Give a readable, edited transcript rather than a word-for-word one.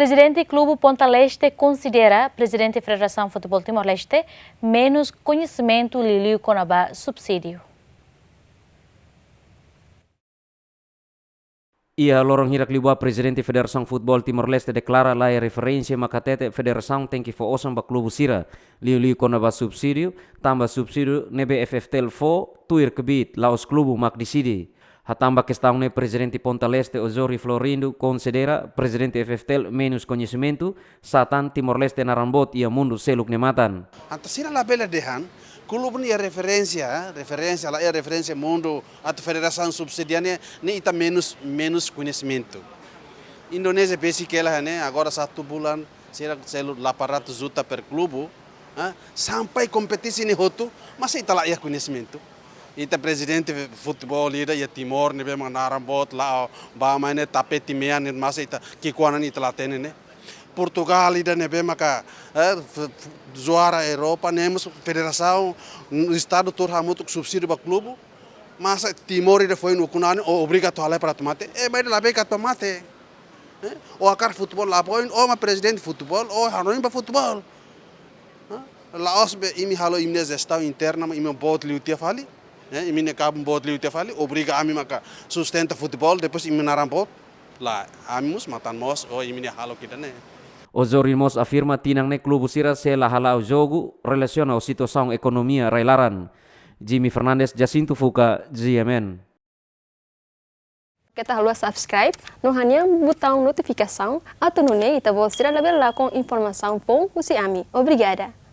Presidente Clube Ponta Leste considera Presidente Federação Futebol Timor-Leste menos conhecimento Liliu Conaba subsídio. Ia lorong hirak liwa Presidente Federação Futebol Timor-Leste declara lá referência makatete Federação tem que foosam ba klubu sira liu konaba subsídio tambah subsídio nebe FFTL fo tuir kebit laos klubu mak disidi. Hatamba questão ne Presidente Ponta Leste Ozori Florindo considera Presidente FFTL menos conhecimento satan Timor-Leste narambot ia mundo seluk nematan. Antasira la bela dehan clube ni referência lá é referência mundo atau federação subsidiária ni ita menos conhecimento. Indonésia basically né agora 1 bulan sila 800 juta per clube, sampai kompetisi ni hotu masih ita lá é conhecimento. Ita presidente futebol ida ya Timor ni memang narambot lá ba maine tapeti mean ni masih ita kikuanan ita latene ne. Portugal ida nebe maka juara Europa nemos federação no estado torhamutuk subsídio ba clube masa Timor ida foi no kunani o obrigatório para tomate mas ela beca tomate o akar futebol lá point o ma presidente futebol o hanoim ba futebol Laos be imi halo imne gestão interna imi bot liutia fali imi ne kabum bot liutia fali obriga ami maka sustenta futebol depois imi narambot lá amus matan mos o imi ne halo kita ne. Ozori Mos afirma tinang ne klubu sira se la halau jogo relaciona o situação economia railaran. Jimmy Fernandes, Jacinto Fuca, GMN. Kita harus subscribe, não hanya botão notificação, atau nune ita bolsira label lá com informação bom usi ami. Obrigada.